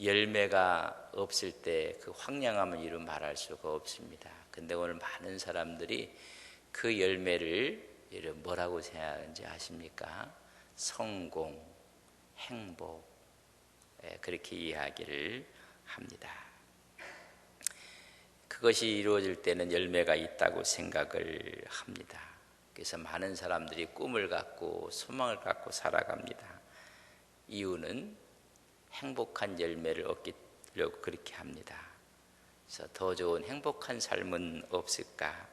열매가 없을 때 그 황량함을 이루 말할 수가 없습니다. 근데 오늘 많은 사람들이 그 열매를 뭐라고 생각하는지 아십니까? 성공, 행복, 그렇게 이야기를 합니다. 그것이 이루어질 때는 열매가 있다고 생각을 합니다. 그래서 많은 사람들이 꿈을 갖고 소망을 갖고 살아갑니다. 이유는 행복한 열매를 얻으려고 그렇게 합니다. 그래서 더 좋은 행복한 삶은 없을까?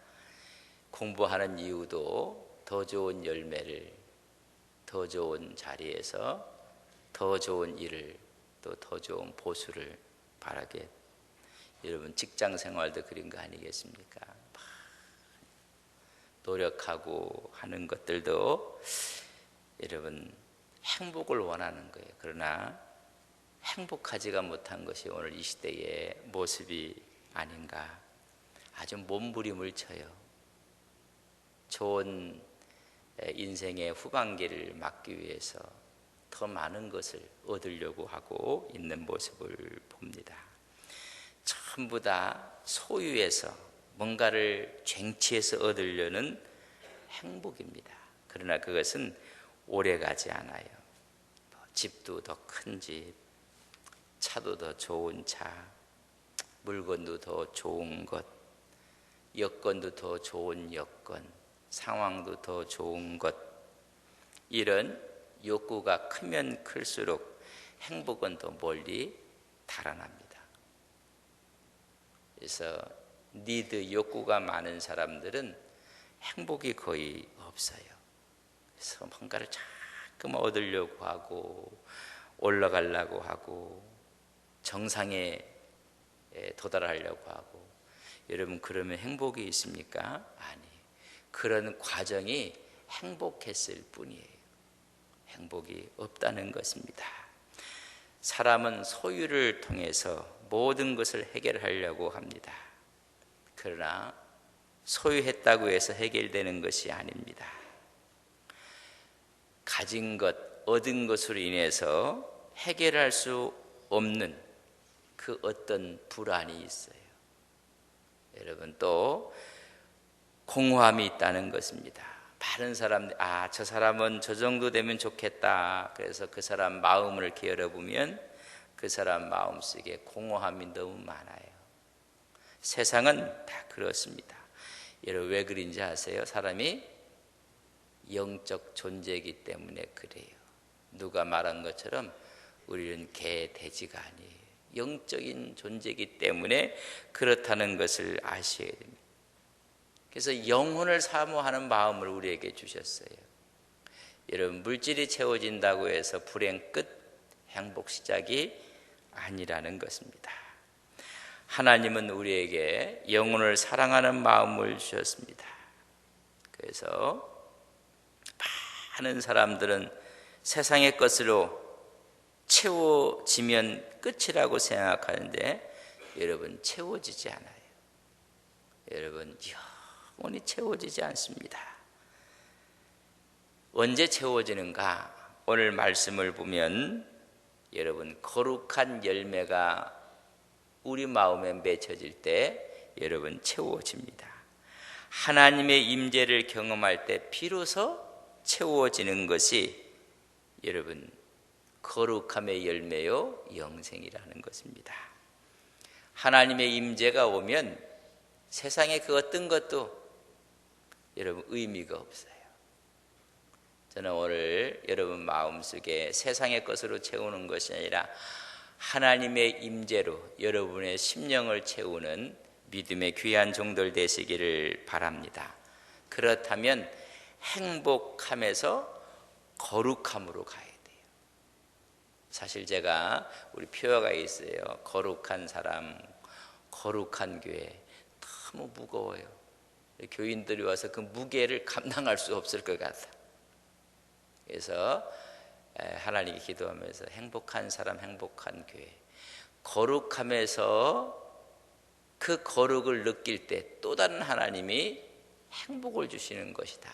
공부하는 이유도 더 좋은 열매를, 더 좋은 자리에서 더 좋은 일을, 또 더 좋은 보수를 바라게. 여러분 직장 생활도 그런 거 아니겠습니까? 노력하고 하는 것들도 여러분 행복을 원하는 거예요. 그러나 행복하지가 못한 것이 오늘 이 시대의 모습이 아닌가. 아주 몸부림을 쳐요. 좋은 인생의 후반기를 맞기 위해서 더 많은 것을 얻으려고 하고 있는 모습을 봅니다. 전부 다 소유해서 뭔가를 쟁취해서 얻으려는 행복입니다. 그러나 그것은 오래가지 않아요. 집도 더 큰 집, 차도 더 좋은 차, 물건도 더 좋은 것, 여건도 더 좋은 여건, 상황도 더 좋은 것, 이런 욕구가 크면 클수록 행복은 더 멀리 달아납니다. 그래서 니드, 욕구가 많은 사람들은 행복이 거의 없어요. 그래서 뭔가를 자꾸 얻으려고 하고 올라가려고 하고 정상에 도달하려고 하고. 여러분 그러면 행복이 있습니까? 아니, 그런 과정이 행복했을 뿐이에요. 행복이 없다는 것입니다. 사람은 소유를 통해서 모든 것을 해결하려고 합니다. 그러나 소유했다고 해서 해결되는 것이 아닙니다. 가진 것, 얻은 것으로 인해서 해결할 수 없는 그 어떤 불안이 있어요. 여러분 또 공허함이 있다는 것입니다. 많은 사람들, 저 사람은 저 정도 되면 좋겠다. 그래서 그 사람 마음을 이렇게 열어보면 그 사람 마음속에 공허함이 너무 많아요. 세상은 다 그렇습니다. 여러분 왜 그런지 아세요? 사람이 영적 존재이기 때문에 그래요. 누가 말한 것처럼 우리는 개, 돼지가 아니에요. 영적인 존재이기 때문에 그렇다는 것을 아셔야 됩니다. 그래서 영혼을 사모하는 마음을 우리에게 주셨어요. 여러분 물질이 채워진다고 해서 불행 끝, 행복 시작이 아니라는 것입니다. 하나님은 우리에게 영혼을 사랑하는 마음을 주셨습니다. 그래서 많은 사람들은 세상의 것으로 채워지면 끝이라고 생각하는데 여러분 채워지지 않아요. 여러분 영원히 채워지지 않습니다. 언제 채워지는가? 오늘 말씀을 보면 여러분 거룩한 열매가 우리 마음에 맺혀질 때 여러분 채워집니다. 하나님의 임재를 경험할 때 비로소 채워지는 것이 여러분 거룩함의 열매요 영생이라는 것입니다. 하나님의 임재가 오면 세상의 그 어떤 것도 여러분 의미가 없어요. 저는 오늘 여러분 마음속에 세상의 것으로 채우는 것이 아니라 하나님의 임재로 여러분의 심령을 채우는 믿음의 귀한 종들 되시기를 바랍니다. 그렇다면 행복함에서 거룩함으로 가야 돼요. 사실 제가 우리 표어가 있어요. 거룩한 사람, 거룩한 교회. 너무 무거워요. 교인들이 와서 그 무게를 감당할 수 없을 것 같아. 그래서 하나님께 기도하면서 행복한 사람, 행복한 교회. 거룩함에서 그 거룩을 느낄 때 또 다른 하나님이 행복을 주시는 것이다.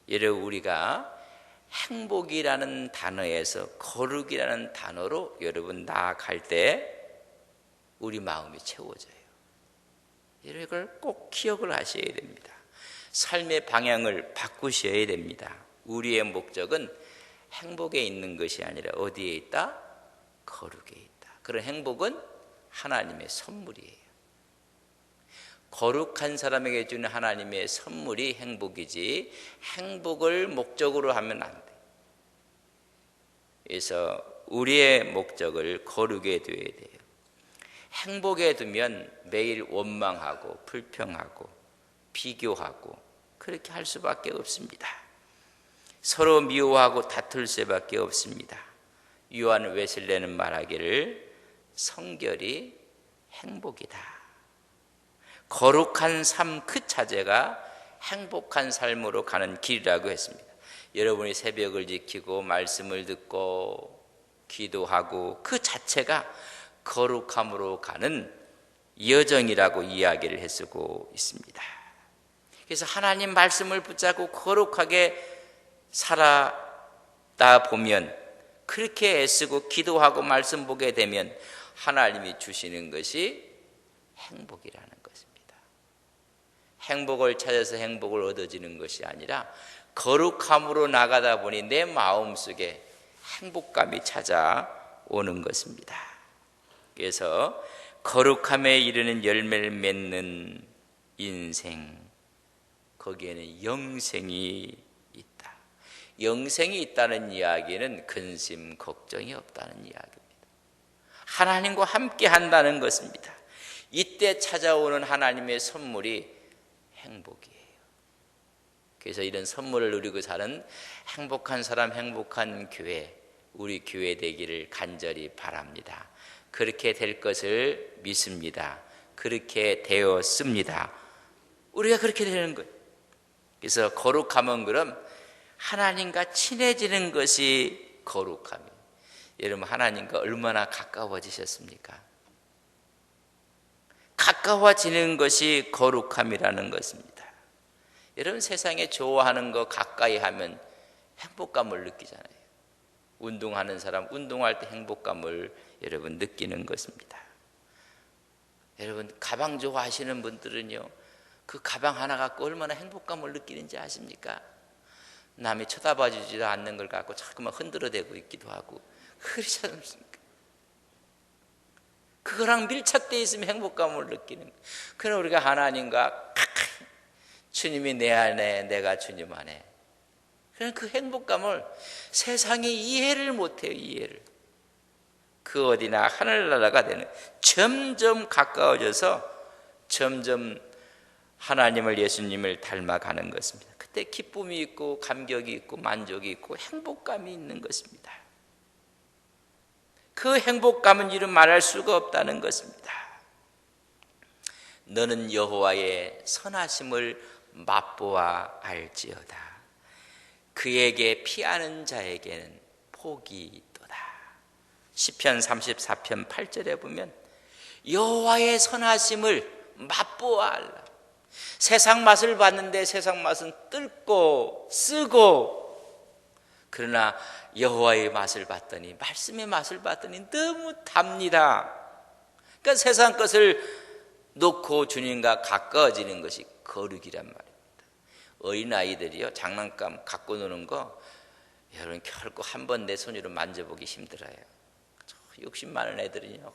예를 우리가 행복이라는 단어에서 거룩이라는 단어로 여러분 나아갈 때 우리 마음이 채워져요. 여러분 이걸 꼭 기억을 하셔야 됩니다. 삶의 방향을 바꾸셔야 됩니다. 우리의 목적은 행복에 있는 것이 아니라 어디에 있다? 거룩에 있다. 그런 행복은 하나님의 선물이에요. 거룩한 사람에게 주는 하나님의 선물이 행복이지 행복을 목적으로 하면 안 돼. 그래서 우리의 목적을 거룩에 둬야 돼요. 행복에 두면 매일 원망하고 불평하고 비교하고 그렇게 할 수밖에 없습니다. 서로 미워하고 다툴 수밖에 없습니다. 요한 웨슬레는 말하기를 성결이 행복이다. 거룩한 삶 그 자체가 행복한 삶으로 가는 길이라고 했습니다. 여러분이 새벽을 지키고 말씀을 듣고 기도하고 그 자체가 거룩함으로 가는 여정이라고 이야기를 해쓰고 있습니다. 그래서 하나님 말씀을 붙잡고 거룩하게 살아다 보면, 그렇게 애쓰고 기도하고 말씀 보게 되면 하나님이 주시는 것이 행복이라는 것입니다. 행복을 찾아서 행복을 얻어지는 것이 아니라 거룩함으로 나가다 보니 내 마음속에 행복감이 찾아오는 것입니다. 그래서 거룩함에 이르는 열매를 맺는 인생, 거기에는 영생이 있다. 영생이 있다는 이야기는 근심, 걱정이 없다는 이야기입니다. 하나님과 함께 한다는 것입니다. 이때 찾아오는 하나님의 선물이 행복이에요. 그래서 이런 선물을 누리고 사는 행복한 사람, 행복한 교회, 우리 교회 되기를 간절히 바랍니다. 그렇게 될 것을 믿습니다. 그렇게 되었습니다. 우리가 그렇게 되는 거예요. 그래서 거룩함은 그럼 하나님과 친해지는 것이 거룩함이에요. 여러분 하나님과 얼마나 가까워지셨습니까? 가까워지는 것이 거룩함이라는 것입니다. 여러분 세상에 좋아하는 거 가까이 하면 행복감을 느끼잖아요. 운동하는 사람 운동할 때 행복감을 여러분 느끼는 것입니다. 여러분 가방 좋아하시는 분들은요, 그 가방 하나 갖고 얼마나 행복감을 느끼는지 아십니까? 남이 쳐다봐 주지도 않는 걸 갖고 자꾸만 흔들어대고 있기도 하고 그렇지 않습니까? 그거랑 밀착되어 있으면 행복감을 느끼는 거예요. 그럼 우리가 하나님과 주님이 내 안에 내가 주님 안에, 그런 그 행복감을 세상이 이해를 못해요. 이해를. 그 어디나 하늘나라가 되는, 점점 가까워져서 점점 하나님을, 예수님을 닮아가는 것입니다. 그때 기쁨이 있고 감격이 있고 만족이 있고 행복감이 있는 것입니다. 그 행복감은 이루 말할 수가 없다는 것입니다. 너는 여호와의 선하심을 맛보아 알지어다. 그에게 피하는 자에게는 복이 있도다. 시편 34편 8절에 보면 여호와의 선하심을 맛보아 알라. 세상 맛을 봤는데 세상 맛은 뜰고 쓰고, 그러나 여호와의 맛을 봤더니, 말씀의 맛을 봤더니 너무 답니다. 그러니까 세상 것을 놓고 주님과 가까워지는 것이 거룩이란 말입니다. 어린아이들이요, 장난감 갖고 노는 거 여러분 결코 한 번 내 손으로 만져보기 힘들어요. 욕심 많은 애들이요.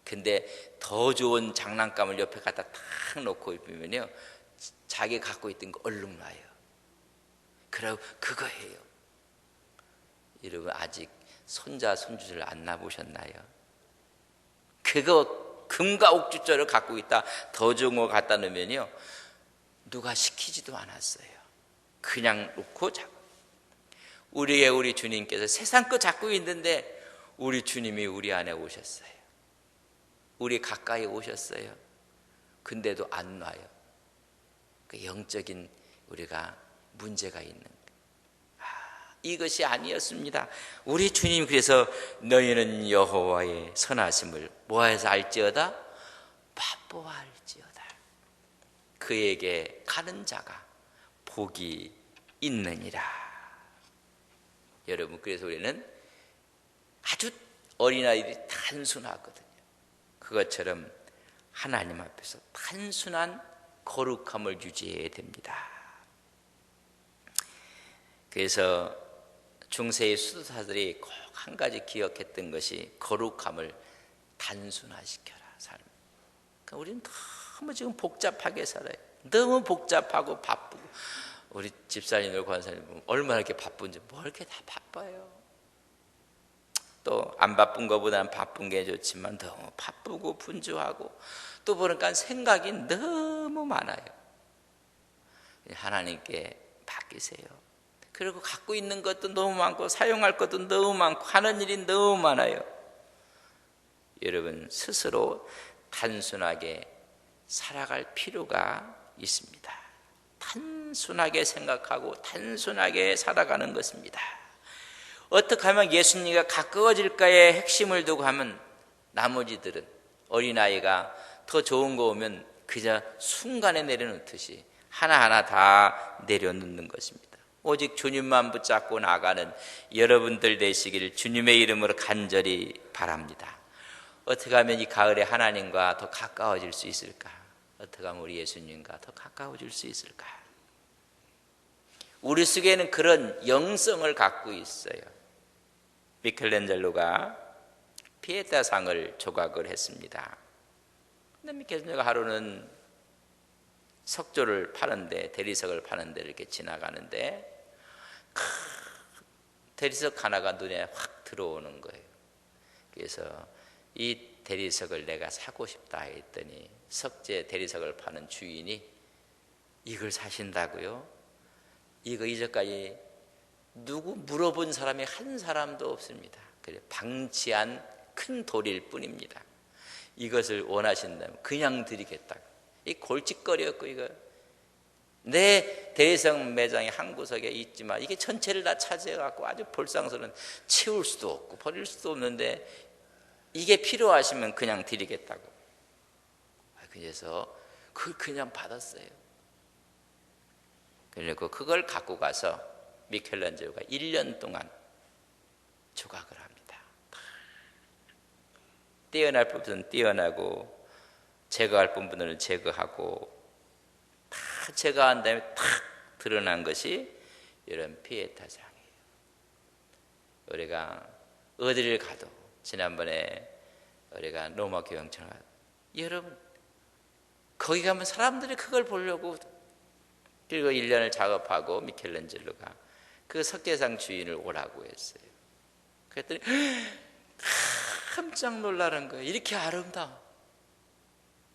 근데 더 좋은 장난감을 옆에 갖다 탁 놓고 입으면요, 자기 갖고 있던 거 얼른 놔요. 그리고 그거 해요. 여러분 아직 손자 손주를 안 낳아보셨나요? 그거 금과 옥주절을 갖고 있다 더 좋은 거 갖다 놓으면요, 누가 시키지도 않았어요. 그냥 놓고 자고. 우리 주님께서 세상 거 잡고 있는데 우리 주님이 우리 안에 오셨어요. 우리 가까이 오셨어요. 근데도 안 놔요. 그 영적인 우리가 문제가 있는 거예요. 이것이 아니었습니다. 우리 주님 그래서 너희는 여호와의 선하심을 뭐해서 알지어다? 맛보아 알지어다. 그에게 가는 자가 복이 있느니라. 여러분, 그래서 우리는 아주 어린아이들이 단순하거든요. 그것처럼 하나님 앞에서 단순한 거룩함을 유지해야 됩니다. 그래서 중세의 수도사들이 꼭 한 가지 기억했던 것이 거룩함을 단순화시켜라. 삶. 그러니까 우리는 너무 지금 복잡하게 살아요. 너무 복잡하고 바쁘고, 우리 집사님들 권사님 보면 얼마나 이렇게 바쁜지, 뭐 이렇게 다 바빠요. 또 안 바쁜 것보다는 바쁜 게 좋지만 너무 바쁘고 분주하고, 또 보니까 생각이 너무 많아요. 하나님께 맡기세요. 그리고 갖고 있는 것도 너무 많고 사용할 것도 너무 많고 하는 일이 너무 많아요. 여러분, 스스로 단순하게 살아갈 필요가 있습니다. 단순하게 생각하고 단순하게 살아가는 것입니다. 어떻게 하면 예수님과 가까워질까의 핵심을 두고 하면, 나머지들은 어린아이가 더 좋은 거 오면 그저 순간에 내려놓듯이 하나하나 다 내려놓는 것입니다. 오직 주님만 붙잡고 나가는 여러분들 되시기를 주님의 이름으로 간절히 바랍니다. 어떻게 하면 이 가을에 하나님과 더 가까워질 수 있을까? 어떻게 하면 우리 예수님과 더 가까워질 수 있을까? 우리 속에는 그런 영성을 갖고 있어요. 미켈란젤로가 피에타상을 조각을 했습니다. 근데 미켈란젤로가 하루는 석조를 파는데, 대리석을 파는데 이렇게 지나가는데 대리석 하나가 눈에 확 들어오는 거예요. 그래서 이 대리석을 내가 사고 싶다 했더니, 석재 대리석을 파는 주인이 이걸 사신다고요? 이거 이제까지 누구 물어본 사람이 한 사람도 없습니다. 그래, 방치한 큰 돌일 뿐입니다. 이것을 원하신다면 그냥 드리겠다고. 이 골칫거리였고, 이거 내 대리석 매장이 한 구석에 있지만 이게 전체를 다 차지해갖고 아주 볼상스러운, 치울 수도 없고 버릴 수도 없는데 이게 필요하시면 그냥 드리겠다고. 그래서 그걸 그냥 받았어요. 그리고 그걸 갖고 가서 미켈란젤로가 1년 동안 조각을 합니다. 떼어날 부분은 떼어나고, 제거할 부분을 제거하고, 다 제거한 다음에 탁 드러난 것이 이런 피에타상이에요. 우리가 어디를 가도, 지난번에 우리가 로마 교황청 가도, 여러분 거기 가면 사람들이 그걸 보려고, 그리고 1년을 작업하고 미켈란젤로가 그 석재상 주인을 오라고 했어요. 그랬더니 깜짝 놀라는 거예요. 이렇게 아름다워,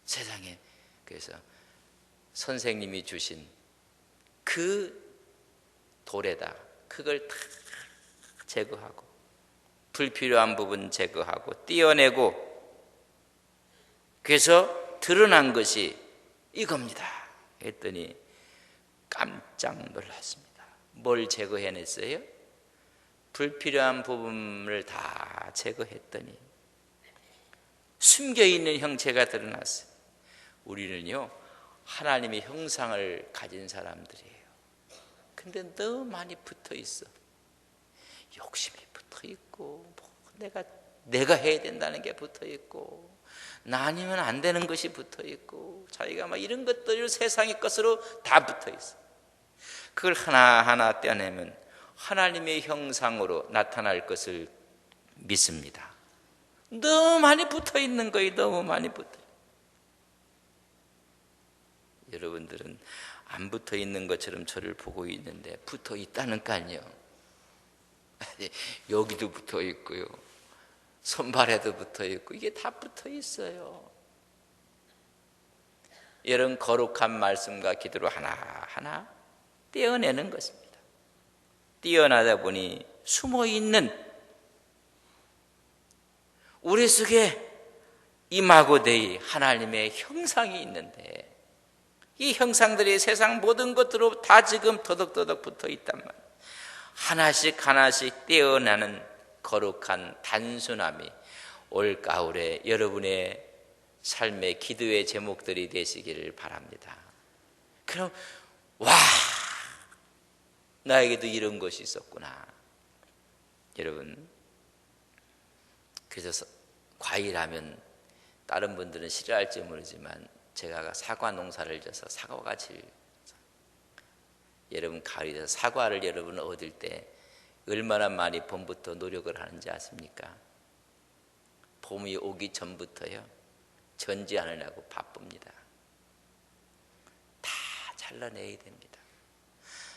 세상에. 그래서 선생님이 주신 그 돌에다 그걸 다 제거하고, 불필요한 부분 제거하고 떼어내고, 그래서 드러난 것이 이겁니다 했더니 깜짝 놀랐습니다. 뭘 제거해냈어요? 불필요한 부분을 다 제거했더니 숨겨있는 형체가 드러났어요. 우리는요, 하나님의 형상을 가진 사람들이에요. 근데 너무 많이 붙어 있어. 욕심이 붙어 있고, 내가 해야 된다는 게 붙어 있고, 나 아니면 안 되는 것이 붙어 있고, 자기가 막 이런 것들을 세상의 것으로 다 붙어 있어. 그걸 하나하나 떼어내면 하나님의 형상으로 나타날 것을 믿습니다. 너무 많이 붙어 있는 거예요. 너무 많이 붙어. 여러분들은 안 붙어 있는 것처럼 저를 보고 있는데 붙어 있다니까요. 여기도 붙어 있고요, 손발에도 붙어 있고, 이게 다 붙어 있어요. 이런 거룩한 말씀과 기도로 하나하나 떼어내는 것입니다. 떼어나다 보니 숨어있는 우리 속에 이마고데이 하나님의 형상이 있는데, 이 형상들이 세상 모든 것들로 다 지금 더덕더덕 붙어 있단 말이에요. 하나씩 하나씩 떼어나는 거룩한 단순함이 올 가을에 여러분의 삶의 기도의 제목들이 되시기를 바랍니다. 그럼 나에게도 이런 것이 있었구나. 여러분, 그래서 과일하면 다른 분들은 싫어할지 모르지만 제가 사과 농사를 져서 사과가 제일, 여러분 가을이 돼서 사과를 여러분 얻을 때 얼마나 많이 봄부터 노력을 하는지 아십니까? 봄이 오기 전부터요 전지 않으려고 바쁩니다. 다 잘라내야 됩니다.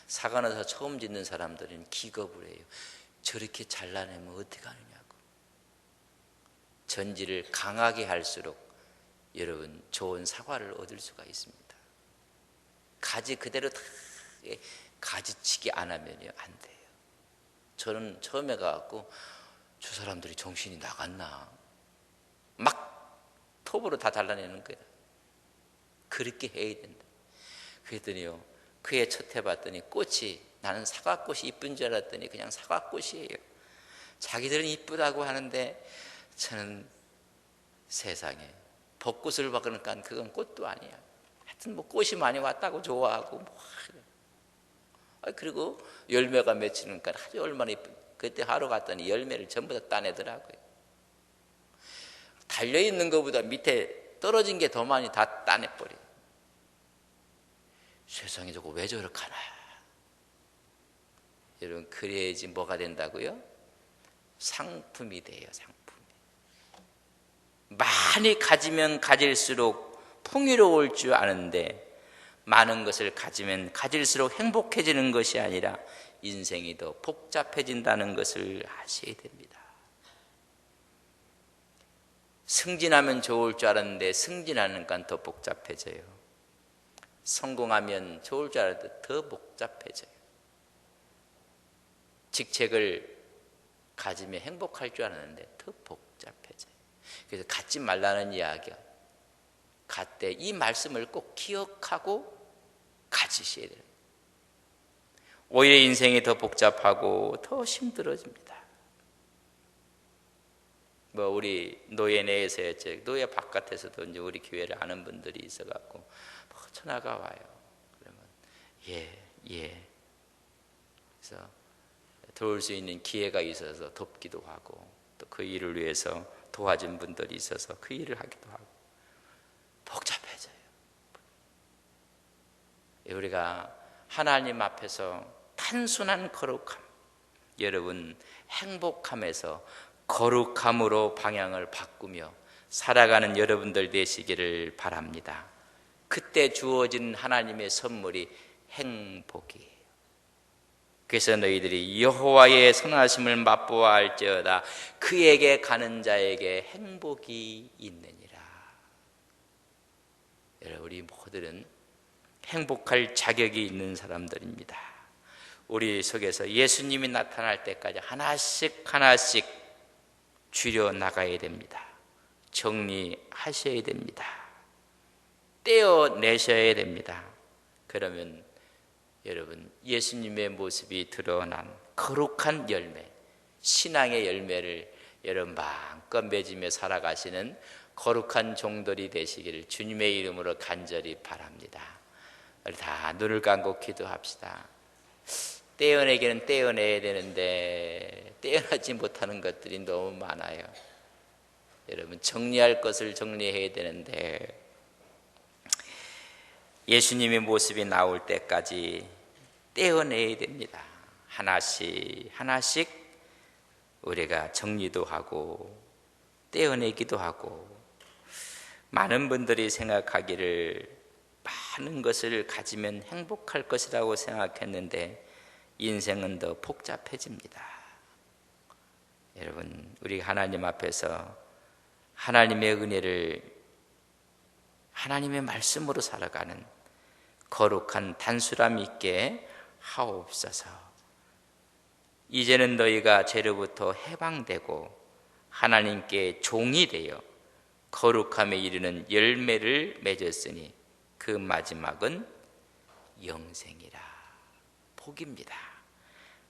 사과나서 처음 짓는 사람들은 기겁을 해요. 저렇게 잘라내면 어떻게 하느냐고. 전지를 강하게 할수록 여러분 좋은 사과를 얻을 수가 있습니다. 가지 그대로 다 가지치기 안 하면요 안 돼요. 저는 처음에 가갖고 저 사람들이 정신이 나갔나 막 톱으로 다 잘라내는 거예요. 그렇게 해야 된다. 그랬더니요 그해 첫 해봤더니 꽃이, 나는 사과꽃이 이쁜 줄 알았더니 그냥 사과꽃이에요. 자기들은 이쁘다고 하는데 저는 세상에 벚꽃을 박으니까 그건 꽃도 아니야. 하여튼 뭐 꽃이 많이 왔다고 좋아하고 뭐. 그리고 열매가 맺히니까 아주 얼마나 이쁜. 그때 하러 갔더니 열매를 전부 다 따내더라고요. 달려있는 것보다 밑에 떨어진 게 더 많이 다 따내버려요. 세상에 저거 왜 저렇게하나. 여러분 그래야지 뭐가 된다고요? 상품이 돼요. 상품이. 많이 가지면 가질수록 풍요로울 줄 아는데 많은 것을 가지면 가질수록 행복해지는 것이 아니라 인생이 더 복잡해진다는 것을 아셔야 됩니다. 승진하면 좋을 줄 알았는데 승진하니까 더 복잡해져요. 성공하면 좋을 줄 알았는데 더 복잡해져요. 직책을 가지면 행복할 줄 알았는데 더 복잡해져요. 그래서 갖지 말라는 이야기야. 갖되 이 말씀을 꼭 기억하고 가지셔야 돼요. 오히려 인생이 더 복잡하고 더 힘들어집니다. 뭐 우리 노예 내에서였죠. 노예 바깥에서도 이제 우리 교회를 아는 분들이 있어갖고 전화가 와요. 그러면 예. 그래서 도울 수 있는 기회가 있어서 돕기도 하고 또 그 일을 위해서 도와준 분들이 있어서 그 일을 하기도 하고 복잡해져요. 우리가 하나님 앞에서 단순한 거룩함, 여러분 행복함에서 거룩함으로 방향을 바꾸며 살아가는 여러분들 되시기를 바랍니다. 그때 주어진 하나님의 선물이 행복이에요. 그래서 너희들이 여호와의 선하심을 맛보아 알지어다. 그에게 가는 자에게 행복이 있느니라. 여러분 우리 모두는 행복할 자격이 있는 사람들입니다. 우리 속에서 예수님이 나타날 때까지 하나씩 하나씩 줄여 나가야 됩니다. 정리하셔야 됩니다. 떼어내셔야 됩니다. 그러면 여러분 예수님의 모습이 드러난 거룩한 열매, 신앙의 열매를 여러분 마음껏 맺으며 살아가시는 거룩한 종들이 되시기를 주님의 이름으로 간절히 바랍니다. 우리 다 눈을 감고 기도합시다. 떼어내기는 떼어내야 되는데 떼어내지 못하는 것들이 너무 많아요. 여러분 정리할 것을 정리해야 되는데 예수님의 모습이 나올 때까지 떼어내야 됩니다. 하나씩 하나씩 우리가 정리도 하고 떼어내기도 하고. 많은 분들이 생각하기를 많은 것을 가지면 행복할 것이라고 생각했는데 인생은 더 복잡해집니다. 여러분 우리 하나님 앞에서 하나님의 은혜를 하나님의 말씀으로 살아가는 거룩한 단순함 있게 하옵소서. 이제는 너희가 죄로부터 해방되고 하나님께 종이 되어 거룩함에 이르는 열매를 맺었으니 그 마지막은 영생이라. 복입니다.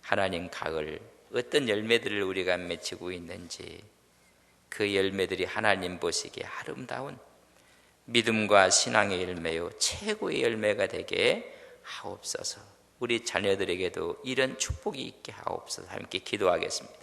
하나님 가을 어떤 열매들을 우리가 맺히고 있는지 그 열매들이 하나님 보시기에 아름다운 믿음과 신앙의 열매요 최고의 열매가 되게 하옵소서. 우리 자녀들에게도 이런 축복이 있게 하옵소서. 함께 기도하겠습니다.